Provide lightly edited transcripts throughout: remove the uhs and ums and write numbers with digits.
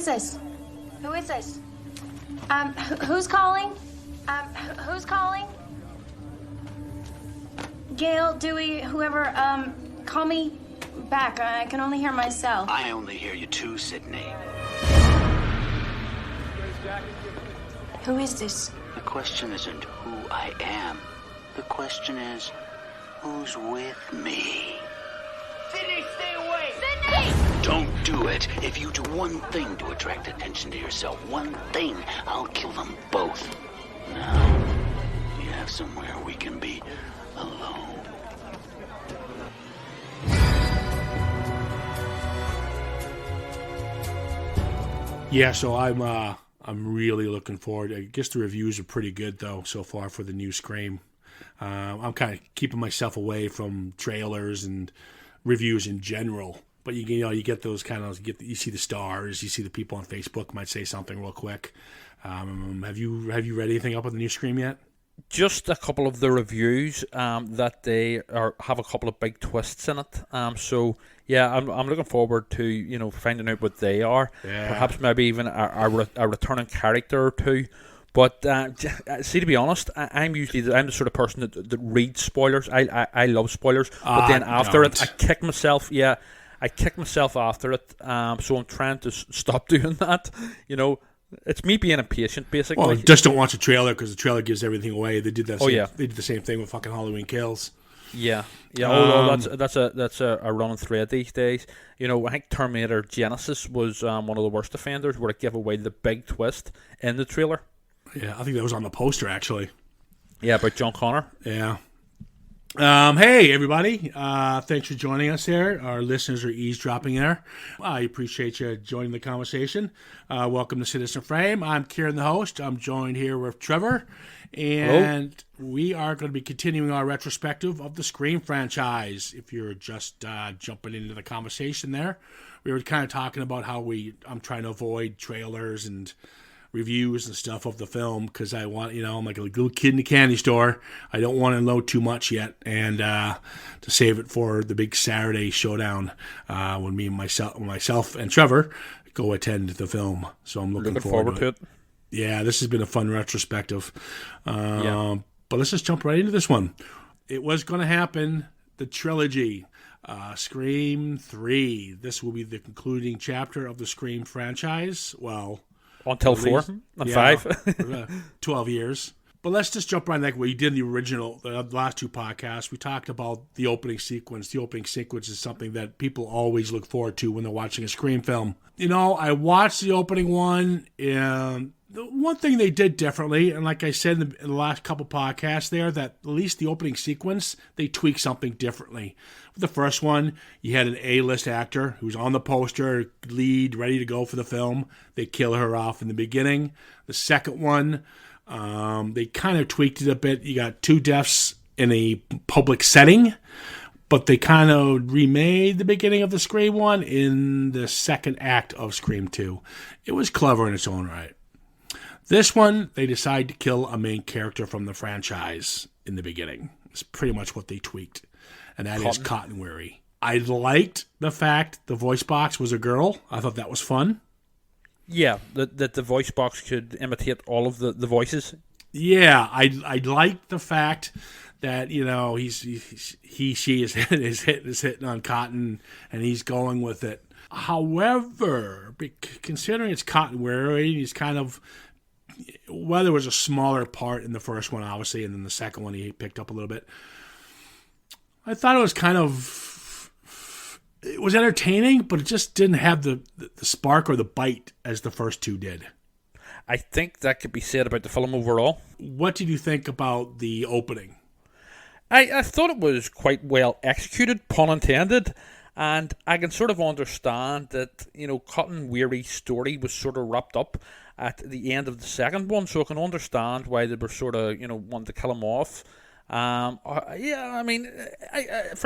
is this? Who is this? Who's calling? Who's calling? Gail, Dewey, whoever, call me back. I can only hear myself. I only hear you too, Sydney. Who is this? The question isn't who I am. The question is, who's with me? Sydney, stay away! Sydney! Don't do it. If you do one thing to attract attention to yourself, one thing, I'll kill them both. Now, you have somewhere we can be alone. Yeah, so I'm really looking forward. I guess the reviews are pretty good though so far for the new Scream. I'm kind of keeping myself away from trailers and reviews in general. But you get those kind of you see the stars, you see the people on Facebook might say something real quick. Have you read anything up on the new Scream yet? Just a couple of the reviews that they have a couple of big twists in it. So yeah, I'm looking forward to finding out what they are. Yeah. Perhaps maybe even a returning character or two. But see, to be honest, I'm the sort of person that reads spoilers. I love spoilers, but then after it, I kick myself. Yeah, I kick myself after it. So I'm trying to stop doing that. It's me being impatient, basically. Well, just don't watch a trailer because the trailer gives everything away. They did that. They did the same thing with fucking Halloween Kills. Yeah. Although that's a running thread these days. I think Terminator Genesis was one of the worst offenders, where it gave away the big twist in the trailer. Yeah, I think that was on the poster actually. Yeah, about John Connor. Yeah. Hey everybody, thanks for joining us here. Our listeners are eavesdropping there. I appreciate you joining the conversation. Welcome to Citizen Frame. I'm Ciaran, the host. I'm joined here with Trevor, and we are going to be continuing our retrospective of the Scream franchise. If you're just jumping into the conversation there, we were kind of talking about how I'm trying to avoid trailers and reviews and stuff of the film because I want, I'm like a little kid in the candy store. I don't want to know too much yet, and to save it for the big Saturday showdown when myself and Trevor go attend the film. So I'm looking forward to it. Yeah, this has been a fun retrospective. But let's just jump right into this one. It was going to happen, the trilogy. Scream 3. This will be the concluding chapter of the Scream franchise. Well, until 4 and 5. 12 years. But let's just jump right like we did in the last two podcasts. We talked about the opening sequence. The opening sequence is something that people always look forward to when they're watching a Scream film. I watched the opening one, and the one thing they did differently, and like I said in the last couple podcasts there, that at least the opening sequence, they tweaked something differently. With the first one, you had an A-list actor who's on the poster, lead, ready to go for the film. They kill her off in the beginning. The second one, they kind of tweaked it a bit. You got 2 deaths in a public setting, but they kind of remade the beginning of the Scream one in the second act of Scream 2. It was clever in its own right. This one, they decide to kill a main character from the franchise in the beginning. It's pretty much what they tweaked, and that is Cotton Weary. I liked the fact the voice box was a girl. I thought that was fun. Yeah, that the voice box could imitate all of the voices. Yeah, I liked the fact that she is hitting on Cotton, and he's going with it. However, considering it's Cotton Weary, he's kind of, well, there was a smaller part in the first one, obviously, and then the second one he picked up a little bit. I thought it was it was entertaining, but it just didn't have the spark or the bite as the first two did. I think that could be said about the film overall. What did you think about the opening? I thought it was quite well executed, pun intended, and I can sort of understand that, Cotton Weary's story was sort of wrapped up at the end of the second one, so I can understand why they were sort of, wanting to kill him off. For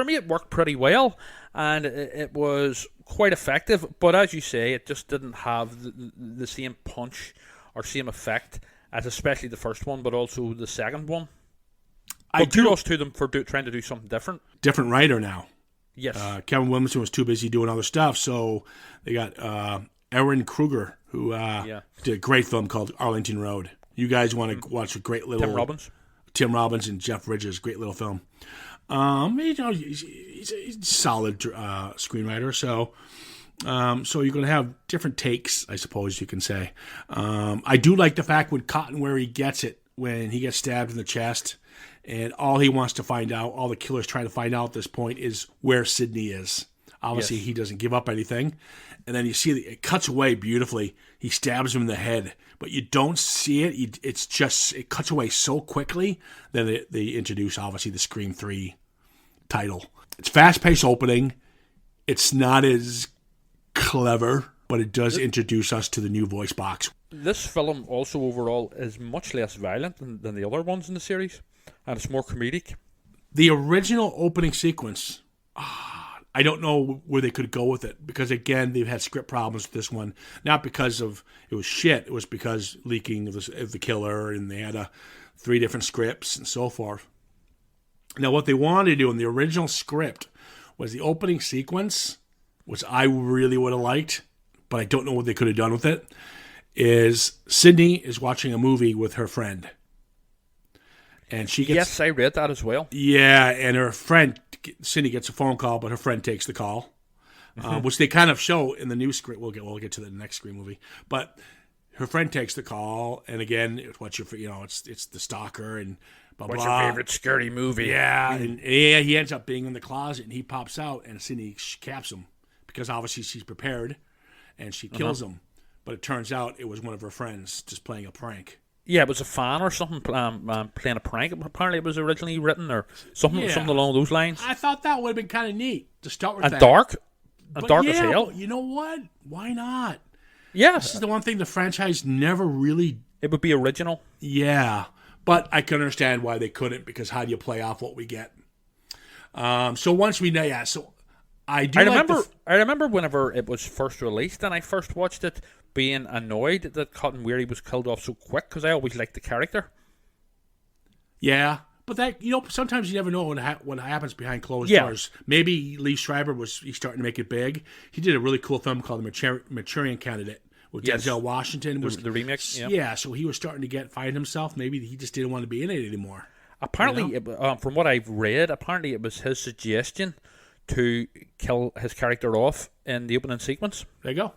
me it worked pretty well, and it was quite effective, but as you say, it just didn't have the same punch or same effect as especially the first one, but also the second one. But kudos to them for trying to do something different. Different writer now. Yes. Kevin Williamson was too busy doing other stuff, so they got Erin Kruger, who did a great film called Arlington Road. You guys want to watch a great little... Tim Robbins and Jeff Bridges, great little film. He's a solid screenwriter, so you're going to have different takes, I suppose you can say. I do like the fact when Cotton Weary gets it, when he gets stabbed in the chest, and all he wants to find out, all the killer's trying to find out at this point, is where Sidney is. Obviously, He doesn't give up anything. And then you see it cuts away beautifully. He stabs him in the head, but you don't see it. It cuts away so quickly that they introduce, obviously, the Scream 3 title. It's fast-paced opening. It's not as clever, but it does introduce us to the new voice box. This film also overall is much less violent than the other ones in the series, and it's more comedic. The original opening sequence... I don't know where they could go with it because, again, they've had script problems with this one. Not because of it was shit. It was because leaking of the killer, and they had 3 different scripts and so forth. Now, what they wanted to do in the original script was the opening sequence, which I really would have liked, but I don't know what they could have done with it, is Sidney is watching a movie with her friend. And she gets... Yes, I read that as well. Yeah, and her friend... Cindy gets a phone call, but her friend takes the call, which they kind of show in the new script. We'll get to the next Scream movie, but her friend takes the call, and again, it's the stalker and blah blah. What's your favorite scary movie? Yeah, and he ends up being in the closet, and he pops out, and Cindy caps him because obviously she's prepared, and she kills him. But it turns out it was one of her friends just playing a prank. Yeah, it was a fan or something playing a prank. Apparently, it was originally written or something along those lines. I thought that would have been kind of neat to start with. And dark as hell. You know what? Why not? Yeah, this is the one thing the franchise never really. It would be original. Yeah, but I can understand why they couldn't, because how do you play off what we get? So once we know, so I remember whenever it was first released and I first watched it, being annoyed that Cotton Weary was killed off so quick because I always liked the character. Yeah, but that sometimes you never know what happens behind closed doors. Maybe Lee Schreiber he's starting to make it big. He did a really cool film called The Manchurian Candidate with Denzel Washington. The remix. Yeah, so he was starting to find himself. Maybe he just didn't want to be in it anymore. Apparently, from what I've read, apparently it was his suggestion to kill his character off in the opening sequence. There you go.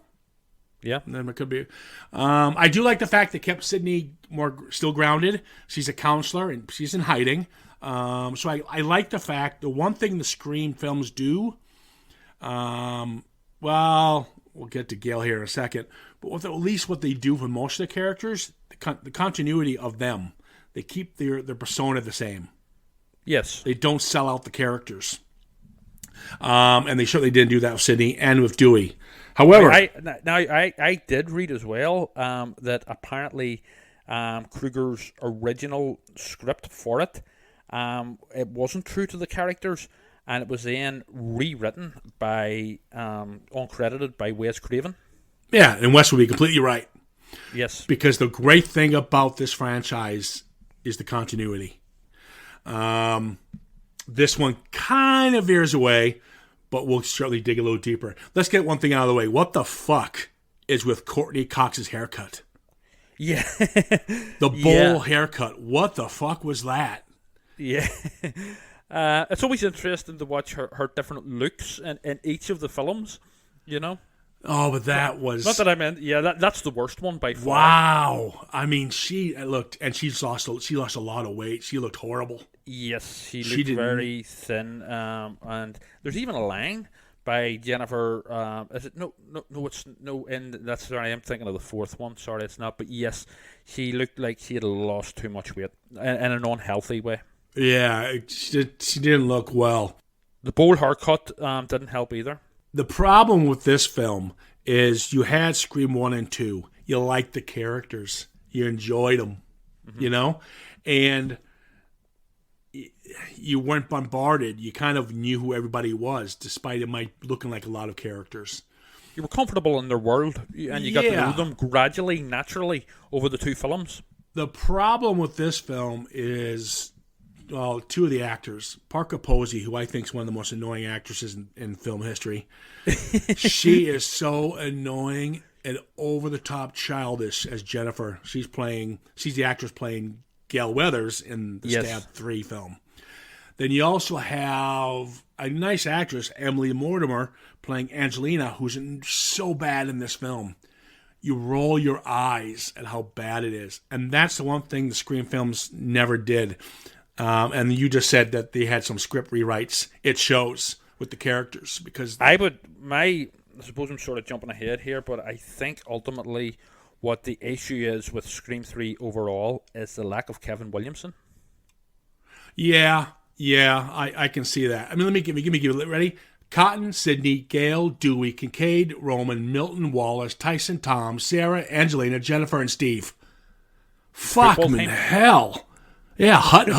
Yeah, and then it could be. I do like the fact that kept Sidney still grounded. She's a counselor and she's in hiding. So I like the fact. The one thing the Scream films do, well, we'll get to Gail here in a second, but at least what they do for most of the characters, the continuity of them, they keep their persona the same. Yes, they don't sell out the characters. And they certainly didn't do that with Sidney and with Dewey. However, I did read as well that apparently Kruger's original script for it wasn't true to the characters, and it was then rewritten by uncredited by Wes Craven. Yeah, and Wes would be completely right. Yes, because the great thing about this franchise is the continuity. This one kind of veers away, but we'll certainly dig a little deeper. Let's get one thing out of the way. What the fuck is with Courtney Cox's haircut? Yeah. The bowl haircut. What the fuck was that? Yeah. It's always interesting to watch her different looks in each of the films, Oh, but that was... Not that I meant... Yeah, that's the worst one by far. Wow. I mean, she looked lost a lot of weight. She looked horrible. Yes, she looked very thin. And there's even a line by Jennifer... is it? No, it's... No, that's... Sorry, I'm thinking of the fourth one. Sorry, it's not. But yes, she looked like she had lost too much weight in an unhealthy way. Yeah, she didn't look well. The bowl haircut didn't help either. The problem with this film is you had Scream 1 and 2. You liked the characters. You enjoyed them, and you weren't bombarded. You kind of knew who everybody was, despite it might looking like a lot of characters. You were comfortable in their world, and you got to know them gradually, naturally, over the two films. The problem with this film is... Well, two of the actors, Parker Posey, who I think is one of the most annoying actresses in film history. She is so annoying. and over-the-top childish as Jennifer. She's the actress playing Gail Weathers in the Stab 3 film. Then you also have a nice actress, Emily Mortimer, playing Angelina, who's so bad in this film. You roll your eyes at how bad it is. And that's the one thing the Scream films never did. And you just said that they had some script rewrites. It shows with the characters. Because I suppose I'm sort of jumping ahead here, but I think ultimately what the issue is with Scream 3 overall is the lack of Kevin Williamson. Yeah, I can see that. I mean, let me give it. Ready? Cotton, Sidney, Gail, Dewey, Kincaid, Roman, Milton, Wallace, Tyson, Tom, Sarah, Angelina, Jennifer, and Steve. Fucking hell. Yeah, hut.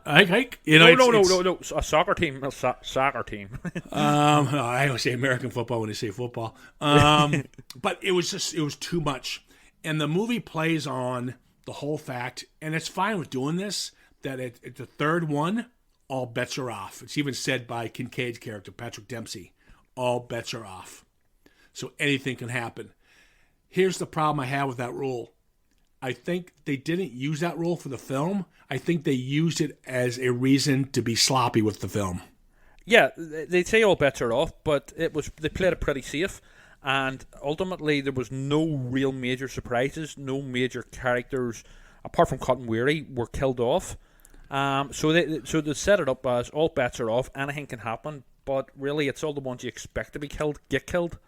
Hike. You know, No. A soccer team. Soccer team. I always say American football when they say football. But it was too much. And the movie plays on the whole fact, and it's fine with doing this, that it's the third one, all bets are off. It's even said by Kincaid's character, Patrick Dempsey. All bets are off. So anything can happen. Here's the problem I have with that rule. I think they didn't use that rule for the film. I think they used it as a reason to be sloppy with the film. Yeah, they say all bets are off, but they played it pretty safe, and ultimately there was no real major surprises, no major characters, apart from Cotton Weary, were killed off. So they set it up as all bets are off, anything can happen, but really it's all the ones you expect to be killed get killed.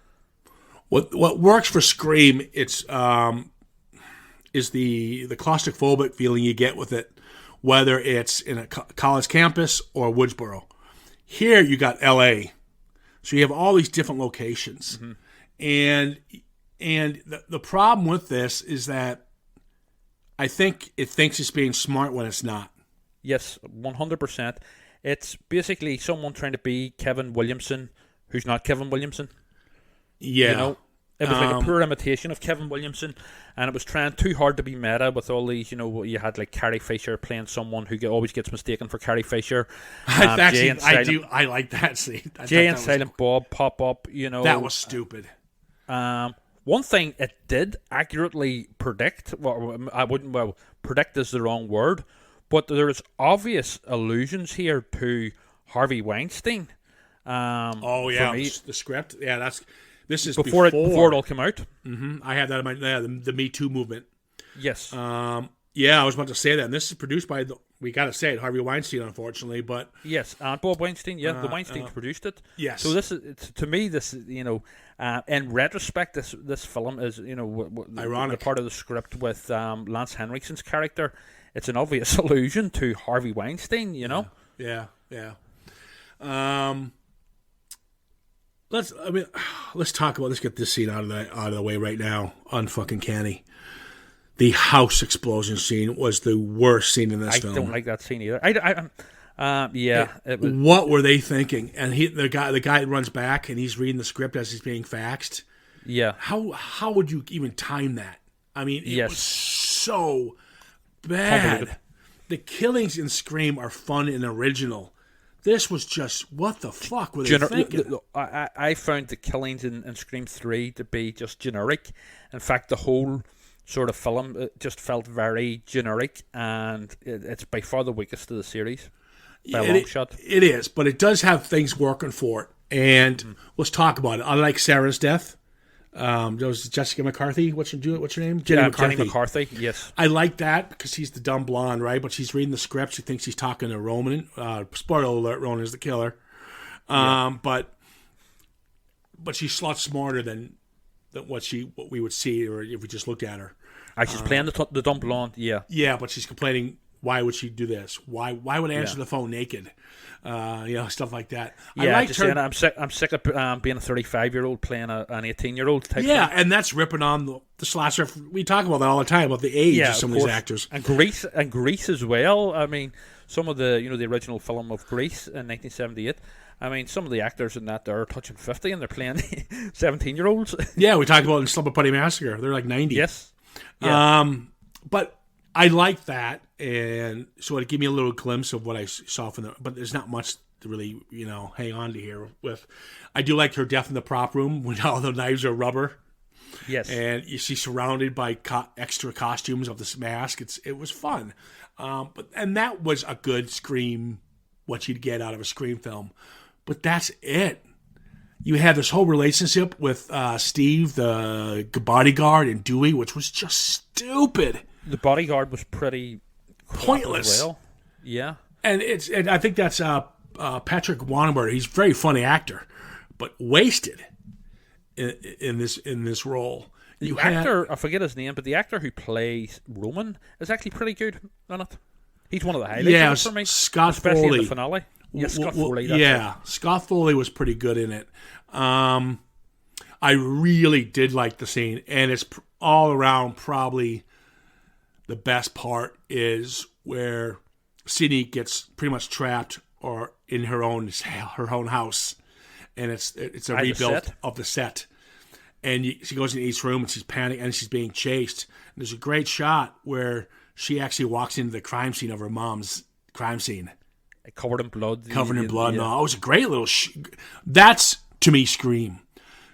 What works for Scream, it's is the claustrophobic feeling you get with it, whether it's in a college campus or Woodsboro. Here you got L.A., so you have all these different locations, and the problem with this is that I think it thinks it's being smart when it's not. Yes, 100%. It's basically someone trying to be Kevin Williamson, who's not Kevin Williamson. Yeah. You know, it was like a poor imitation of Kevin Williamson, and it was trying too hard to be meta with all these, you had like Carrie Fisher playing someone who always gets mistaken for Carrie Fisher. I like that scene. Jay and Silent Bob pop up, That was stupid. One thing it did accurately predict, predict is the wrong word, but there's obvious allusions here to Harvey Weinstein. The script. Yeah, this is before it all came out. Mm-hmm. I had that in my the Me Too movement. Yes. I was about to say that, and this is produced by we got to say it, Harvey Weinstein, unfortunately, but yes, Bob Weinstein. Yeah, the Weinsteins produced it. Yes. So this is to me, in retrospect, this film is ironic. The part of the script with Lance Henriksen's character. It's an obvious allusion to Harvey Weinstein. Yeah. Let's talk about. Let's get this scene out of the way right now. Unfucking canny. The house explosion scene was the worst scene in this film. I don't like that scene either. What were they thinking? And the guy runs back and he's reading the script as he's being faxed. Yeah. How would you even time that? I mean, it was so bad. The killings in Scream are fun and original. This was just, what the fuck were they thinking? I found the killings in Scream 3 to be just generic. In fact, the whole sort of film just felt very generic, and it's by far the weakest of the series. By a long shot. It is, but it does have things working for it. And let's talk about it. I like Sarah's death. There was Jessica McCarthy. What's her name? Jenny McCarthy. Yes, I like that because she's the dumb blonde, right? But she's reading the script. She thinks she's talking to Roman. Spoiler alert: Roman is the killer. But she's a lot smarter than what we would see, or if we just looked at her. She's playing the dumb blonde. Yeah. Yeah, but she's complaining. Why would she do this? Why would I answer the phone naked? Stuff like that. Yeah, I'm sick of being a 35-year-old playing an 18-year-old type. Yeah, thing. and that's ripping on the slasher. We talk about that all the time about the age of some of these actors. And Grease as well. I mean, some of the the original film of Grease in 1978. I mean, some of the actors in that are touching 50 and they're playing 17-year-olds. Yeah, we talked about in Slumber Party Massacre. They're like 90. Yes. Yeah. But I like that, and so it gave me a little glimpse of what I saw from the. But there's not much to really, hang on to here with. I do like her death in the prop room when all the knives are rubber. Yes. And she's surrounded by extra costumes of this mask. It was fun. And that was a good Scream, what you'd get out of a Scream film. But that's it. You had this whole relationship with Steve, the bodyguard, and Dewey, which was just stupid. The bodyguard was pretty pointless. Well. Yeah. And I think that's Patrick Wanenberg. He's a very funny actor, but wasted in this role. The actor, I forget his name, but the actor who plays Roman is actually pretty good in it. He's one of the highlights for me. Scott especially Foley. in the finale. Yes, Scott Foley. Scott Foley was pretty good in it. I really did like the scene, and it's all around probably the best part is where Sidney gets pretty much trapped or in her own house, and it's a rebuild of the set. And she goes in each room and she's panicking and she's being chased. And there's a great shot where she actually walks into the crime scene of her mom's crime scene. Covered in blood. Covered in blood. No, it was a great little... That's, to me, Scream.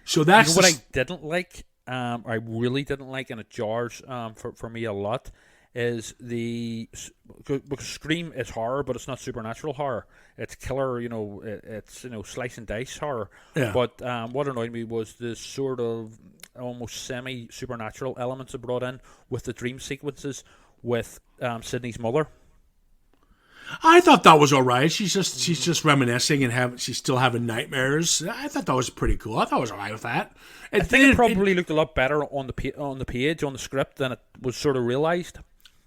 So that's... You know what I didn't like? I really didn't like, and it jars for me a lot, is because Scream is horror, but it's not supernatural horror. It's killer, it's slice and dice horror. Yeah. But what annoyed me was the sort of almost semi-supernatural elements it brought in with the dream sequences with Sidney's mother. I thought that was all right. She's just reminiscing and she's still having nightmares. I thought that was pretty cool. I thought I was all right with that. I think it probably looked a lot better on the page, on the script, than it was sort of realized.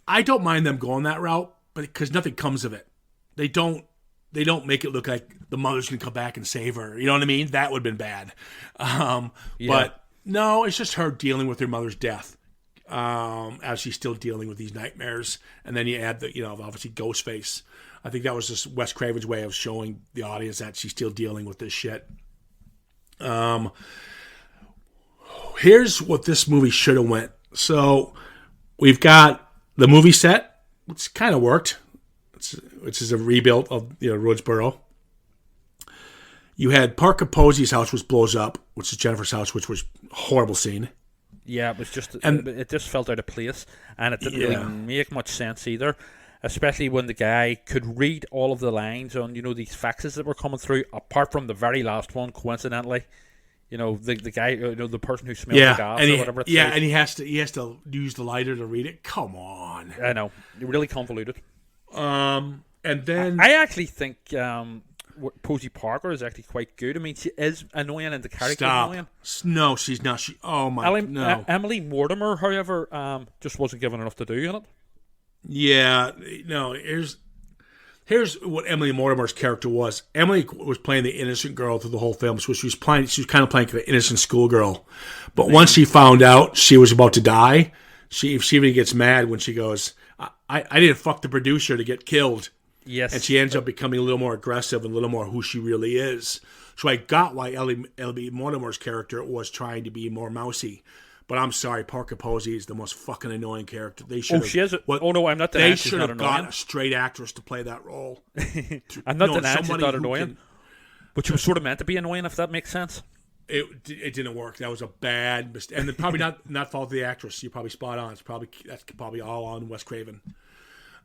I don't mind them going that route, but because nothing comes of it. They don't make it look like the mother's gonna come back and save her. You know what I mean? That would have been bad. But no, it's just her dealing with her mother's death. As she's still dealing with these nightmares, and then you add the obviously Ghostface. I think that was just Wes Craven's way of showing the audience that she's still dealing with this shit. Here's what this movie should have went. So we've got the movie set, which kind of worked, which is a rebuild of Roodsboro. You had Parker Posey's house, which blows up, which is Jennifer's house, which was a horrible scene. Yeah, it just felt out of place, and it didn't really make much sense either, especially when the guy could read all of the lines on these faxes that were coming through, apart from the very last one, coincidentally. The guy, the person who smelled the gas or whatever. And he has to use the lighter to read it. Come on, I know, really convoluted. And then I actually think Posey Parker is actually quite good. I mean, she is annoying, and the character is annoying. No, she's not. No. Emily Mortimer, however, just wasn't given enough to do in it. Yeah, no. Here's what Emily Mortimer's character was. Emily was playing the innocent girl through the whole film, so she was kind of playing an innocent schoolgirl. But once she found out she was about to die, she even gets mad when she goes, "I didn't fuck the producer to get killed." Yes. And she ends up becoming a little more aggressive and a little more who she really is. So I got why Ellie Mortimer's character was trying to be more mousy. But I'm sorry, Parker Posey is the most fucking annoying character. They should. Oh, she is. No, I'm not denying. They should have got a straight actress to play that role. I'm not denying she's not annoying. But she was sort of meant to be annoying, if that makes sense. It didn't work. That was a bad mistake, and probably not fault of the actress. You're probably spot on. That's probably all on Wes Craven.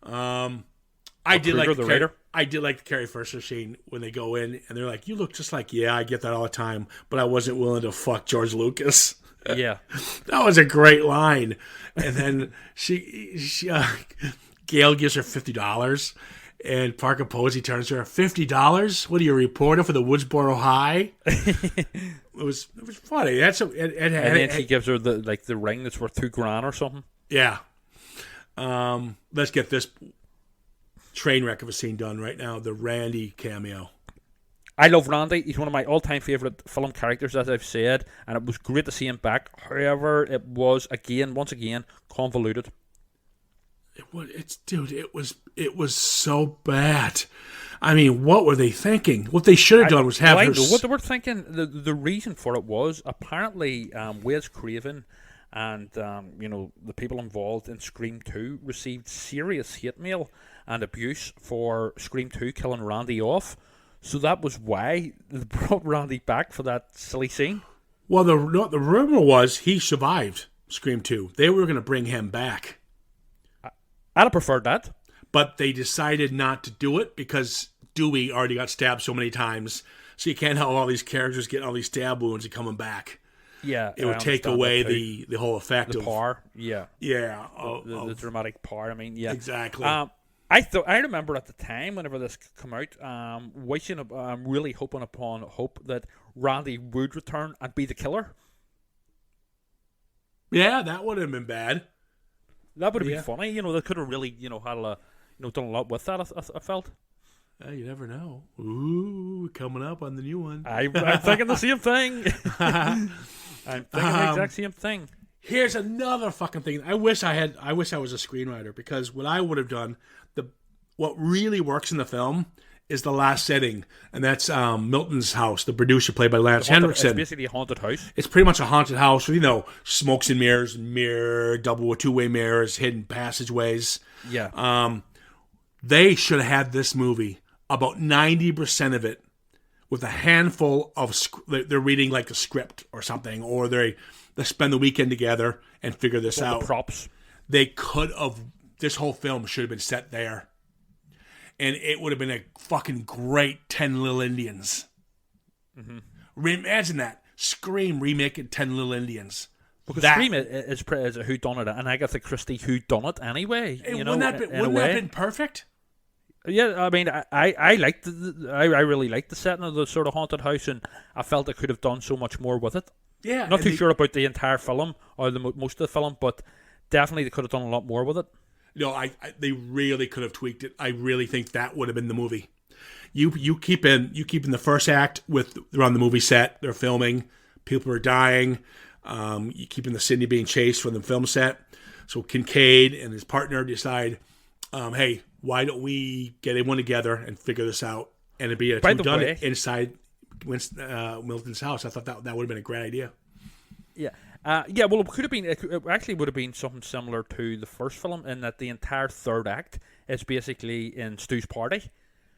I did like the Carrie Fisher scene when they go in and they're like, "You look just like." Yeah, I get that all the time, but I wasn't willing to fuck George Lucas. Yeah, that was a great line. And then Gail gives her $50, and Parker Posey turns to her, $50? What are you, a reporter for the Woodsboro High? It was funny. And then she gives her the ring that's worth $2,000 or something. Yeah. Let's get this train wreck of a scene done right now. The Randy cameo. I love Randy. He's one of my all-time favourite film characters, as I've said, and it was great to see him back. However, it was once again convoluted. It was so bad. I mean, what were they thinking? What they should have done was have her. I know what they were thinking. The reason for it was apparently Wes Craven and the people involved in Scream 2 received serious hate mail and abuse for Scream 2 killing Randy off. So that was why they brought Randy back for that silly scene. Well, the rumor was he survived Scream 2. They were going to bring him back. I'd have preferred that. But they decided not to do it because Dewey already got stabbed so many times. So you can't have all these characters getting all these stab wounds and coming back. Yeah. It would take away the whole effect the of power. Yeah. Yeah. The dramatic power. I mean, yeah. Exactly. I remember at the time, whenever this came out, really hoping upon hope that Randy would return and be the killer. Yeah, that would have been bad. That would have been funny. You know, they could have really, had done a lot with that. I felt. You never know. Ooh, coming up on the new one. I'm thinking the same thing. I'm thinking the exact same thing. Here's another fucking thing. I wish I was a screenwriter, because what I would have done, what really works in the film is the last setting, and that's Milton's house, the producer played by Lance Henriksen. It's basically a haunted house. It's pretty much a haunted house with, smokes and mirrors, double or two-way mirrors, hidden passageways. Yeah. They should have had this movie, about 90% of it, with a handful of, they're reading like a script or something, or they spend the weekend together and figure this out. The props. They could have, this whole film should have been set there. And it would have been a fucking great 10 Little Indians. Mm-hmm. Imagine that. Scream remaking 10 Little Indians. Because Scream is a whodunit, and Agatha Christie whodunit anyway. Wouldn't that have been perfect? Yeah, I mean, I liked I really liked the setting of the sort of haunted house, and I felt I could have done so much more with it. Yeah. Not too sure about the entire film, or most of the film, but definitely they could have done a lot more with it. No, they really could have tweaked it. I really think that would have been the movie. You keep in the first act they're on the movie set, they're filming, people are dying. You keep in the Sydney being chased from the film set. So Kincaid and his partner decide, hey, why don't we get everyone together and figure this out? And it'd be a whodunit inside Milton's house. I thought that would have been a great idea. Yeah. Well, it could have been. It actually would have been something similar to the first film, in that the entire third act is basically in Stu's party.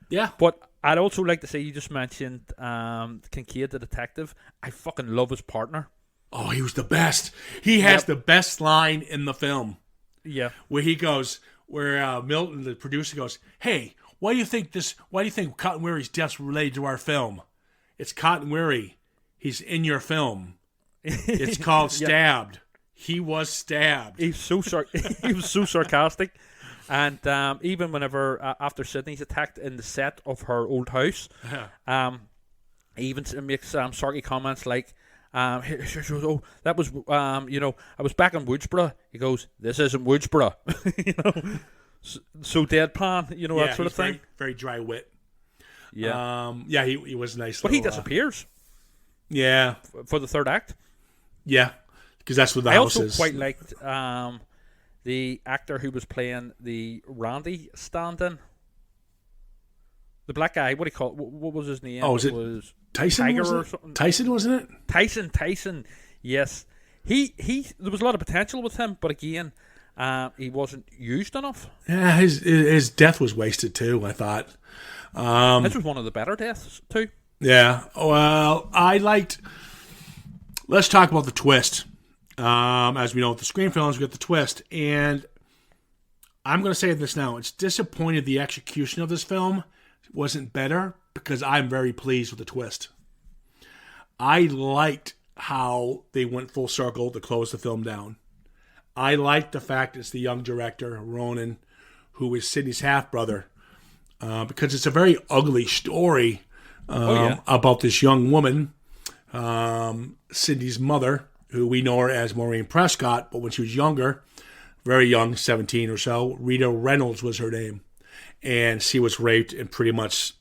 Yeah. But I'd also like to say, you just mentioned Kincaid, the detective. I fucking love his partner. Oh, he was the best. He has the best line in the film. Yeah. Where Milton, the producer, goes, "Hey, why do you think Cotton Weary's death's related to our film? It's Cotton Weary. He's in your film. It's called Stabbed. He was stabbed." He was so sarcastic, and even whenever after Sydney's attacked in the set of her old house, he even makes sarky comments like, "Oh, that was I was back in Woodsboro." He goes, "This isn't Woodsboro," so deadpan, that sort of thing. Very, very dry wit. Yeah, he was nice. But he disappears. Yeah, for the third act. Yeah, because that's what the house is. I also quite liked the actor who was playing the Randy stand-in. The black guy, what do you call it? What was his name? Oh, was it Tyson? Tiger or something? Tyson, wasn't it? Tyson. Yes, he. There was a lot of potential with him, but again, he wasn't used enough. Yeah, his death was wasted too, I thought. This was one of the better deaths too. Yeah. Well, let's talk about the twist. As we know, with the Scream films, we got the twist, and I'm going to say this now. It's disappointed the execution of this film wasn't better, because I'm very pleased with the twist. I liked how they went full circle to close the film down. I liked the fact it's the young director, Ronan, who is Sidney's half-brother, because it's a very ugly story about this young woman, Sidney's mother, who we know her as Maureen Prescott, but when she was younger, very young, 17 or so, Rita Reynolds was her name. And she was raped and pretty much...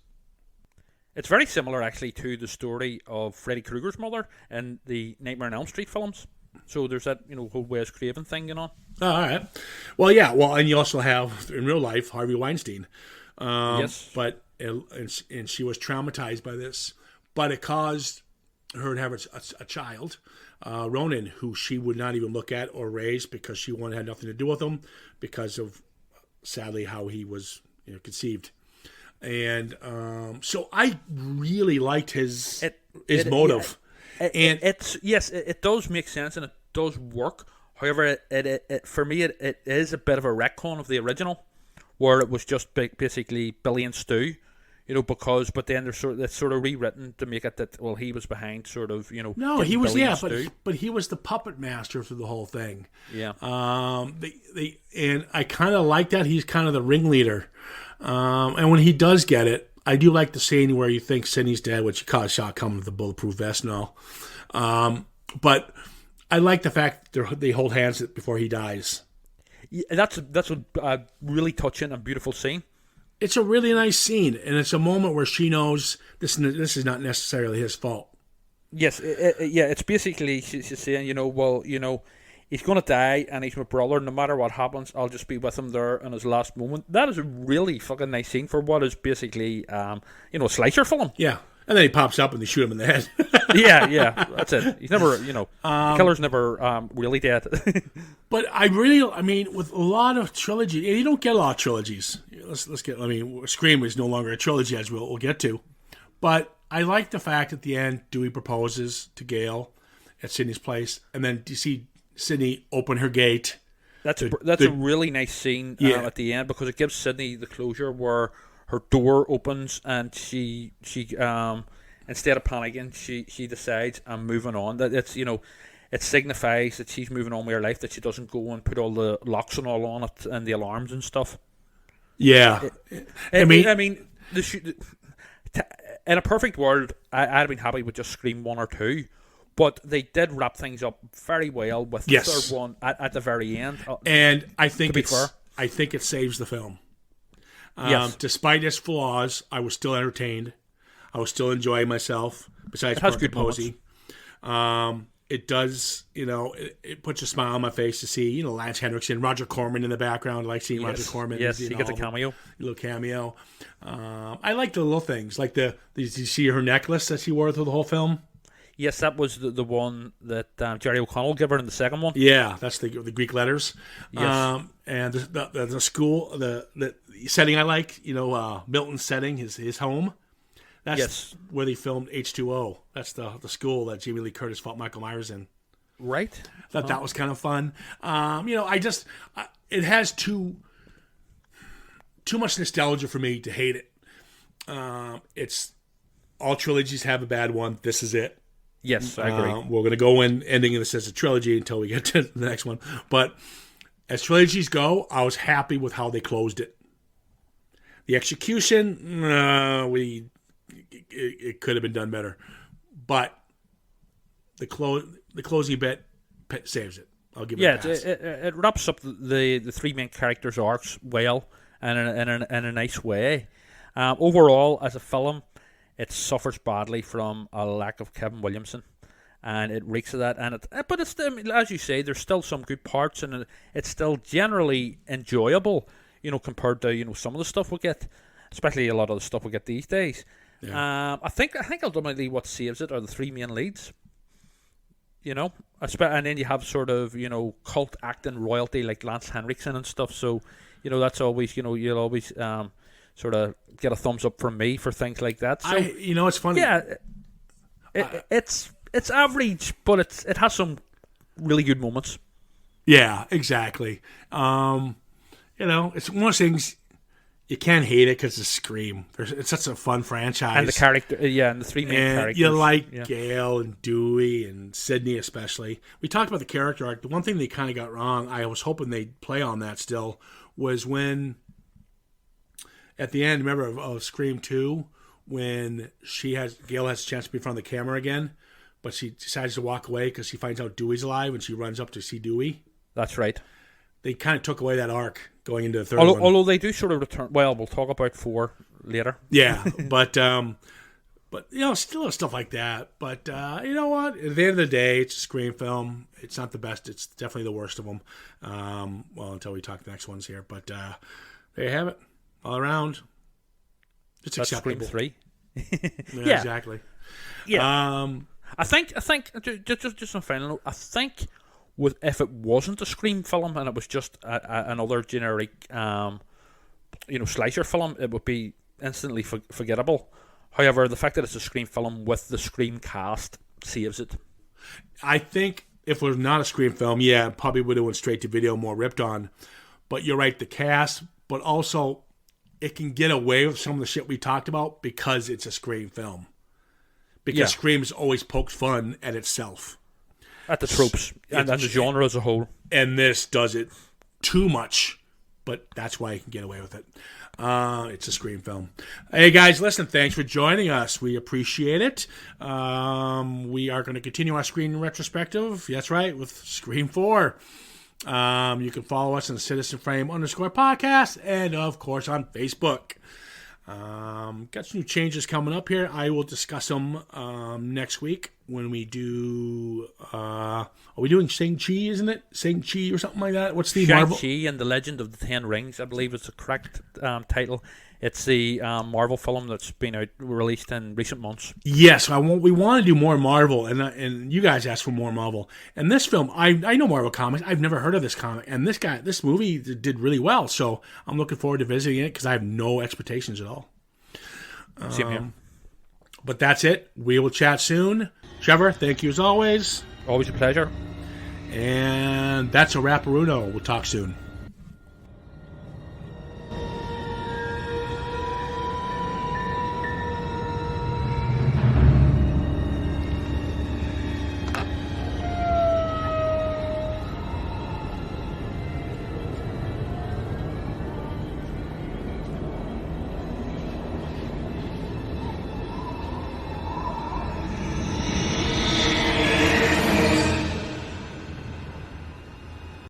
It's very similar, actually, to the story of Freddy Krueger's mother in the Nightmare on Elm Street films. So there's that, whole Wes Craven thing going on. Oh, all right. Well, yeah. Well, and you also have, in real life, Harvey Weinstein. Yes. But and she was traumatized by this. But it caused her to have a child, Ronan, who she would not even look at or raise, because she had nothing to do with him, because of, sadly, how he was conceived. And so I really liked his motive. It does make sense and it does work. However, it for me it is a bit of a retcon of the original, where it was just basically Billy and Stu, but then it's sort of rewritten to make it that he was behind No, he was Billy but he was the puppet master through the whole thing. Yeah. And I kind of like that. He's kind of the ringleader. And when he does get it, I do like the scene where you think Sidney's dead, which he caught a shot coming with the bulletproof vest and all. But I like the fact that they hold hands before he dies. Yeah, that's a really touching and beautiful scene. It's a really nice scene, and it's a moment where she knows this is not necessarily his fault. Yes, it's basically she's saying, he's going to die, and he's my brother. No matter what happens, I'll just be with him there in his last moment. That is a really fucking nice scene for what is basically, a slasher film. Yeah, and then he pops up and they shoot him in the head. yeah, that's it. He's never, the killer's never really dead. But with a lot of trilogy, and you don't get a lot of trilogies. Scream is no longer a trilogy, as we'll get to. But I like the fact at the end, Dewey proposes to Gail at Sidney's place, and then you see Sidney open her gate. That's a really nice scene at the end, because it gives Sidney the closure where her door opens and she instead of panicking, she decides I'm moving on. That it signifies that she's moving on with her life, that she doesn't go and put all the locks and all on it and the alarms and stuff. Yeah, in a perfect world, I'd have been happy with just Scream 1 or 2, but they did wrap things up very well with the third one at the very end. And I think it saves the film. Yes. Despite its flaws, I was still entertained. I was still enjoying myself. Besides, it has good Posey. It does, it puts a smile on my face to see, Lance Henriksen, Roger Corman in the background. I like seeing Roger Corman. Yes, he gets a cameo. Little cameo. I like the little things, like did you see her necklace that she wore through the whole film? Yes, that was the one that Jerry O'Connell gave her in the second one. Yeah, that's the Greek letters. Yes. And the school, the setting I like, Milton's setting, his home. That's where they filmed H2O. That's the school that Jamie Lee Curtis fought Michael Myers in. Right. Thought that was kind of fun. It has too much nostalgia for me to hate it. It's all trilogies have a bad one. This is it. Yes, I agree. We're going to go in ending this as a trilogy until we get to the next one. But as trilogies go, I was happy with how they closed it. The execution, it could have been done better. But the closing bit saves it. I'll give it a pass. It wraps up the three main characters' arcs well and in a nice way. Overall, as a film, it suffers badly from a lack of Kevin Williamson, and it reeks of that. But it's still, as you say, there's still some good parts, and it's still generally enjoyable, compared to some of the stuff we get, especially a lot of the stuff we get these days. Yeah. I think ultimately what saves it are the three main leads. And then you have sort of cult acting royalty like Lance Henriksen and stuff. So that's always you'll always sort of get a thumbs up from me for things like that. So it's funny. Yeah, it's average, but it has some really good moments. Yeah, exactly. It's one of those things you can't hate it because it's Scream. It's such a fun franchise, and the character, and the three main characters. You like Gail and Dewey and Sidney especially. We talked about the character arc. The one thing they kind of got wrong, I was hoping they'd play on that still, was when at the end, remember of Scream 2, when Gail has a chance to be in front of the camera again, but she decides to walk away because she finds out Dewey's alive and she runs up to see Dewey. That's right. They kind of took away that arc going into the third one. Although they do sort of return. Well, we'll talk about 4 later. Yeah, but still stuff like that. But you know what? At the end of the day, it's a Scream film. It's not the best. It's definitely the worst of them. Until we talk the next ones here. But there you have it. All around, it's That's acceptable. Scream 3. Yeah, exactly. Yeah. I think just on final note, I think if it wasn't a Scream film and it was just another generic slasher film, it would be instantly forgettable. However, the fact that it's a Scream film with the Scream cast saves it. I think if it was not a Scream film, yeah, it probably would have went straight to video, more ripped on. But you're right, the cast, but also it can get away with some of the shit we talked about because it's a Scream film. Because Scream's always poked fun at itself. At the tropes and the genre as a whole. And this does it too much, but that's why you can get away with it. It's a Scream film. Hey guys, listen, thanks for joining us. We appreciate it. We are going to continue our Scream retrospective. That's right, with Scream 4. You can follow us on CitizenFrame_podcast and of course on Facebook. Got some new changes coming up here. I will discuss them next week when we do. Are we doing Shang-Chi? Isn't it Shang-Chi or something like that? What's the Marvel? Shang-Chi and the Legend of the Ten Rings, I believe is the correct title. It's the Marvel film that's been released in recent months. Yes, we want to do more Marvel, and you guys asked for more Marvel. And this film, I know Marvel comics. I've never heard of this comic, and this movie did really well. So I'm looking forward to visiting it because I have no expectations at all. Same here. But that's it. We will chat soon. Trevor, thank you as always. Always a pleasure. And that's a wrap-a-runo. We'll talk soon.